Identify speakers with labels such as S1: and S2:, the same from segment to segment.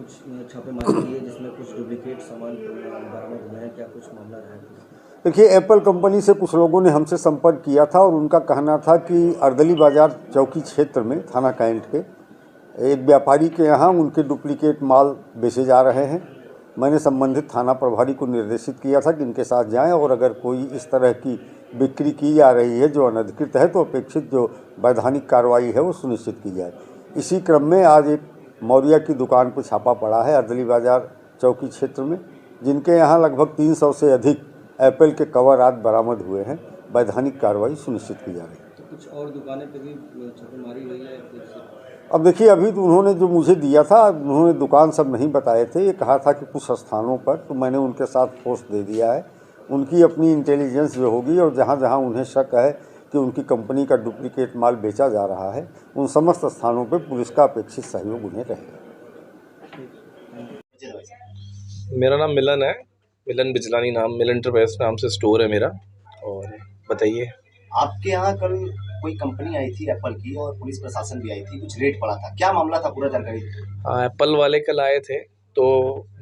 S1: कुछ छापेमारी की है जिसमें कुछ डुप्लीकेट सामान बरामद हुए हैं, क्या कुछ मामला रहा है?
S2: देखिए, एप्पल कंपनी से कुछ लोगों ने हमसे संपर्क किया था और उनका कहना था कि अर्दली बाजार चौकी क्षेत्र में थाना कैंट के एक व्यापारी के यहाँ उनके डुप्लीकेट माल बेचे जा रहे हैं। मैंने संबंधित थाना प्रभारी को निर्देशित किया था कि इनके साथ जाएं और अगर कोई इस तरह की बिक्री की जा रही है जो अनधिकृत है तो अपेक्षित जो वैधानिक कार्रवाई है वो सुनिश्चित की जाए। इसी क्रम में आज एक मौर्या की दुकान पर छापा पड़ा है अर्दली बाजार चौकी क्षेत्र में, जिनके यहाँ लगभग 300 से अधिक एप्पल के कवर आदि बरामद हुए हैं। वैधानिक कार्रवाई सुनिश्चित की जा रही है।
S1: तो कुछ और दुकानें पर भी छापेमारी हुई है फिर से?
S2: अब देखिए, अभी तो उन्होंने जो मुझे दिया था, उन्होंने दुकान सब नहीं बताए थे। ये कहा था कि कुछ स्थानों पर, तो मैंने उनके साथ फोर्स दे दिया है। उनकी अपनी इंटेलिजेंस जो होगी और जहाँ जहाँ उन्हें शक है कि उनकी कंपनी का डुप्लीकेट माल बेचा जा रहा है, उन समस्त स्थानों पर पुलिस का अपेक्षित सहयोग उन्हें रहेगा।
S3: मेरा नाम मिलन है, मिलन बिजलानी नाम, मिलन एंटरप्राइज नाम से स्टोर है मेरा। और बताइए।
S4: आपके यहाँ कल कोई कंपनी आई थी एप्पल की और पुलिस प्रशासन भी आई थी, कुछ रेड पड़ा था, क्या मामला था, पूरा जानकारी?
S3: हाँ, एप्पल वाले कल आए थे। तो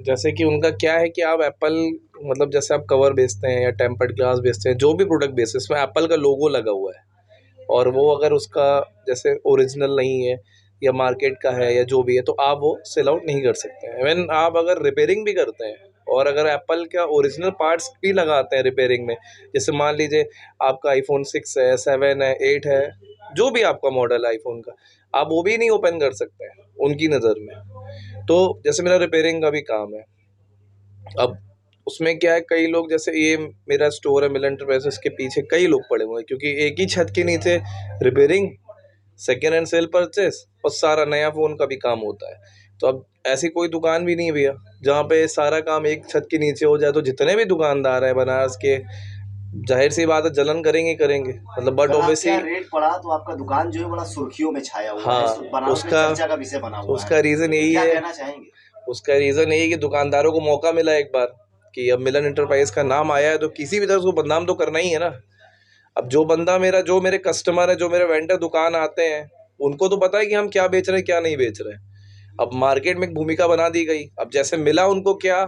S3: जैसे कि उनका क्या है कि आप एप्पल मतलब जैसे आप कवर बेचते हैं या टेम्पर्ड ग्लास बेचते हैं, जो भी प्रोडक्ट बेचते हैं, इसमें एप्पल का लोगो लगा हुआ है और वो अगर उसका जैसे ओरिजिनल नहीं है या मार्केट का है या जो भी है, तो आप वो सेल आउट नहीं कर सकते हैं। इवन आप अगर रिपेयरिंग भी करते हैं और अगर एप्पल का ओरिजिनल पार्ट्स भी लगाते हैं रिपेयरिंग में, जैसे मान लीजिए आपका आईफोन 6 है, 7 है, 8 है, जो भी आपका मॉडल है आईफोन का, आप वो भी नहीं ओपन कर सकते हैं उनकी नज़र में। तो जैसे मेरा रिपेयरिंग का भी काम है, अब उसमें क्या है, कई लोग, जैसे ये मेरा स्टोर है मिलन एंटरप्राइजेस के पीछे कई लोग पड़े हुए हैं, क्योंकि एक ही छत के नीचे repairing, second hand sale purchase और सारा नया फ़ोन का भी काम होता है। तो अब ऐसी कोई दुकान भी नहीं है भैया जहाँ पे सारा काम एक छत के नीचे हो जाए। तो जितने भी दुकानदार हैं बनारस के, जाहिर सी बात है जलन करेंगे करेंगे, मतलब बट ऑब्वियसली
S4: रेड पड़ा तो आपका दुकान जो है बड़ा सुर्खियों में छाया हुआ
S3: हाँ,
S4: है, बनारस में चर्चा का विषय बना हुआ
S3: उसका
S4: है।
S3: रीज़न यही
S4: क्या
S3: है,
S4: कहना चाहेंगे?
S3: उसका रीज़न यही है कि दुकानदारों को मौका मिला एक बार कि अब मिलन एंटरप्राइज का नाम आया है तो किसी भी तरह उसको बदनाम तो करना ही है ना। अब जो बंदा मेरा, जो मेरे कस्टमर है, जो मेरे वेंडर दुकान आते हैं, उनको तो पता है कि हम क्या बेच रहे हैं क्या नहीं बेच रहे हैं। अब मार्केट में एक भूमिका बना दी गई। अब जैसे मिला उनको क्या,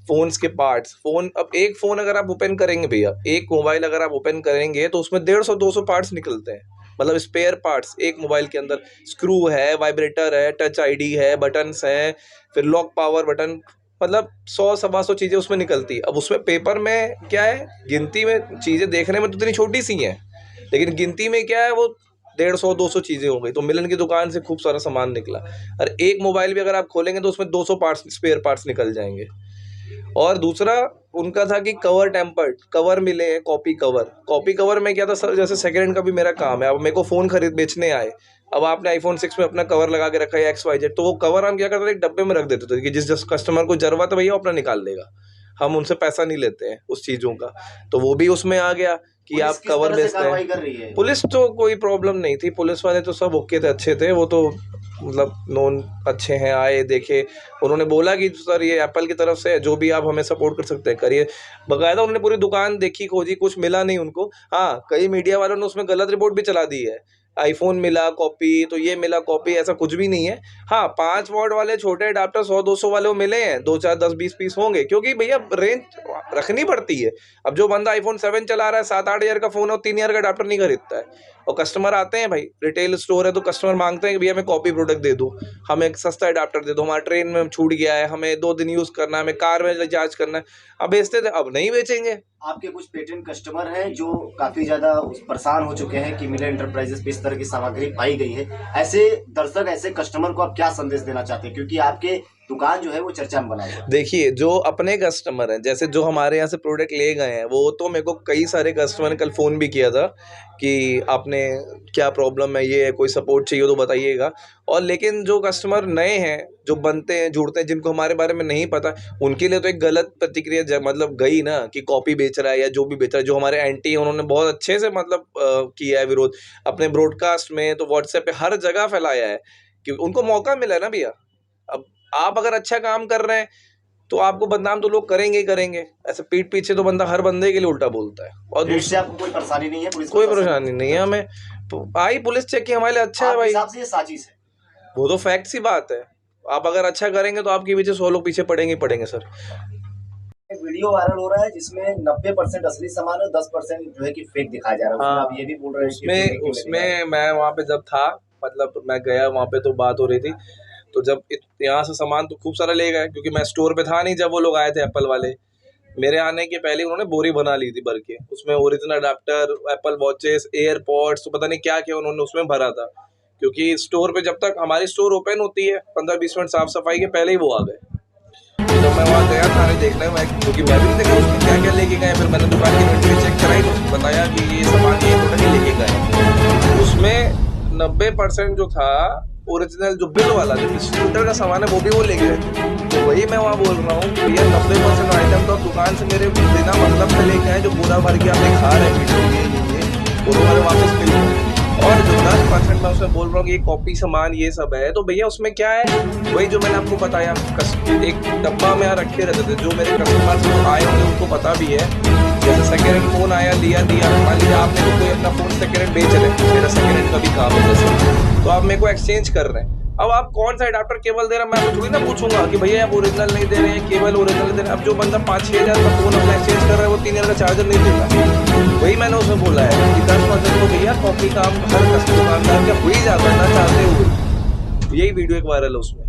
S3: फ़ोन्स के पार्ट्स, अब एक फ़ोन अगर आप ओपन करेंगे भैया, एक मोबाइल अगर आप ओपन करेंगे तो उसमें 150-200 पार्ट्स निकलते हैं, मतलब स्पेयर पार्ट्स एक मोबाइल के अंदर। स्क्रू है, वाइब्रेटर है, टच आईडी है, बटन्स हैं, फिर लॉक पावर बटन, मतलब 100-125 चीज़ें उसमें निकलती है। अब उसमें पेपर में क्या है, गिनती में चीज़ें देखने में तो इतनी छोटी सी हैं, लेकिन गिनती में क्या है, वो 150-200 चीज़ें हो गई। तो मिलन की दुकान से खूब सारा सामान निकला। और एक मोबाइल भी अगर आप खोलेंगे तो उसमें 200 पार्ट्स, स्पेयर पार्ट्स निकल जाएंगे। और दूसरा उनका था कि कवर टेम्पर्ड कवर मिले हैं, कॉपी कवर में क्या था सर, जैसे सेकेंड हैंड का भी मेरा काम है। अब मेरे को फ़ोन खरीद बेचने आए, अब आपने आईफोन 6 में अपना कवर लगा के रखा है XYZ, तो वो कवर हम क्या करते थे, एक डब्बे में रख देते थे कि जिस कस्टमर को ज़रूरत है भैया अपना निकाल लेगा, हम उनसे पैसा नहीं लेते हैं उस चीज़ों का। तो वो भी उसमें आ गया कि आप कवर बेचते हैं। पुलिस तो कोई प्रॉब्लम नहीं थी, पुलिस वाले तो सब ओके थे, अच्छे थे वो तो, मतलब नॉन अच्छे हैं, आए देखे, उन्होंने बोला कि सर ये एप्पल की तरफ से है, जो भी आप हमें सपोर्ट कर सकते हैं करिए। बाकायदा उन्होंने पूरी दुकान देखी, खोजी, कुछ मिला नहीं उनको। हाँ, कई मीडिया वालों ने उसमें गलत रिपोर्ट भी चला दी है, आईफोन मिला कॉपी, तो ये मिला कॉपी, ऐसा कुछ भी नहीं है। हाँ, 5 वॉट वाले छोटे अडाप्टर 100-200 वाले वो मिले हैं, 2, 4, 10, 20 पीस होंगे, क्योंकि भैया रेंज रखनी पड़ती है। अब जो बंदा आईफोन 7 चला रहा है, 7-8 हज़ार का फ़ोन है, वो 3 हज़ार का अडाप्टर नहीं खरीदता है। और कस्टमर आते हैं भाई, रिटेल स्टोर है तो कस्टमर मांगते हैं कि भैया हमें कॉपी प्रोडक्ट दे दो, हमें एक सस्ता अडाप्टर दे दो, हमारा ट्रेन में छूट गया है, हमें 2 दिन यूज़ करना है, हमें कार में रिचार्ज करना है। अब बेचते थे, अब नहीं बेचेंगे।
S4: आपके कुछ पेटेंट कस्टमर हैं जो काफी ज्यादा परेशान हो चुके हैं कि मिलन एंटरप्राइजेस पे इस तरह की सामग्री पाई गई है। ऐसे दर्शक, ऐसे कस्टमर को आप क्या संदेश देना चाहते हैं, क्योंकि आपके दुकान जो है वो चर्चा में बना हुआ है?
S3: देखिए, जो अपने कस्टमर हैं, जैसे जो हमारे यहाँ से प्रोडक्ट ले गए हैं, वो तो मेरे को कई सारे कस्टमर ने कल फ़ोन भी किया था कि आपने क्या प्रॉब्लम है, ये है, कोई सपोर्ट चाहिए तो बताइएगा। और लेकिन जो कस्टमर नए हैं, जो बनते हैं, जुड़ते हैं, जिनको हमारे बारे में नहीं पता, उनके लिए तो एक गलत प्रतिक्रिया मतलब गई ना, कि कॉपी बेच रहा है या जो भी बेच रहा है। जो हमारे एंटी हैं उन्होंने बहुत अच्छे से मतलब किया है विरोध, अपने ब्रॉडकास्ट में, तो व्हाट्सएप पे हर जगह फैलाया है कि उनको मौका मिला है ना भैया। अब आप अगर अच्छा काम कर रहे हैं तो आपको बदनाम तो लोग करेंगे ही करेंगे, ऐसे पीठ पीछे तो बंदा हर बंदे के लिए उल्टा बोलता है। और
S4: दूसरे आपको कोई परेशानी नहीं है?
S3: कोई परेशानी नहीं है हमें, तो आई पुलिस चेक की हमारे लिए अच्छा है भाई।
S4: हिसाब से ये साजिश है?
S3: वो तो फैक्ट सी बात है, आप अगर अच्छा करेंगे तो आपके पीछे 100 लोग पीछे पड़ेंगे ही पड़ेंगे सर।
S4: एक वीडियो वायरल हो रहा है जिसमें 90% असली सामान और 10% जो है कि फेक दिखाया जा रहा है। उसमें
S3: हाँ,
S4: आप ये भी बोल रहे हैं कि fake क्यों लगेगा?
S3: उसमें मैं वहाँ पे जब था, मतलब मैं गया वहाँ पे तो बात हो रही थी, तो जब यहाँ से सामान तो खूब सारा ले गए, क्योंकि मैं स्टोर पे था नहीं जब वो लोग आए थे एप्पल वाले। मेरे आने के पहले उन्होंने बोरी बना ली थी भर के, उसमें original adapter, Apple watches, AirPods, तो पता नहीं क्या क्या उन्होंने उसमें भरा था। क्योंकि स्टोर पे जब तक हमारी स्टोर ओपन होती है 15-20 मिनट साफ सफाई के पहले ही वो आ गए। तो मैं वहाँ गया था देखने में, क्योंकि मैं भी नहीं देखा उसमें क्या क्या लेके गए। फिर मैंने दुकान की इन्वेंटरी चेक कराई तो उसने बताया कि ये सामान ये प्रोडक्ट लेके गए। उसमें 90% जो था ओरिजिनल, जो बिल वाला जो डिस्ट्रीब्यूटर का सामान है वो भी वो ले गए थे। तो वही मैं वहाँ बोल रहा हूँ कि भैया 90% आइटम तो आप दुकान से मेरे बिना मतलब से लेके आए, जो पूरा भर के आप खा रहे हैं वो हमारे वापस मिल गए। और जो 10% मैं उसमें बोल रहा हूँ कि ये कॉपी सामान ये सब है, तो भैया उसमें क्या है, वही जो मैंने आपको बताया, एक डब्बा में यहाँ रखे रहते थे। जो मेरे कस्टमर जो आए होंगे उनको पता भी है, जैसे सेकेंड हैंड फोन आया लिया, मान लीजिए आपने कोई अपना फोन सेकेंड हैंड बेच रहे हैं, मेरा सेकेंड हैंड का भी काम है जैसे, तो आप मेरे को एक्सचेंज कर रहे हैं। अब आप कौन सा अडाप्टर केबल दे रहे हैं, मैं आपको थोड़ी ना पूछूंगा कि भैया आप ओरिजिनल नहीं दे रहे हैं, केबल ओरिजिनल दे रहे हैं। अब जो बंदा 5-6 हज़ार का फोन अपना एक्सचेंज कर रहा है वो 3 हज़ार का चार्जर नहीं देगा। वही मैंने उसमें बोला है कि 10% तो भैया कॉपी काम हर दुकानदार का हो ही जाता है ना चाहते हुए। यही वीडियो एक वायरल है उसमें।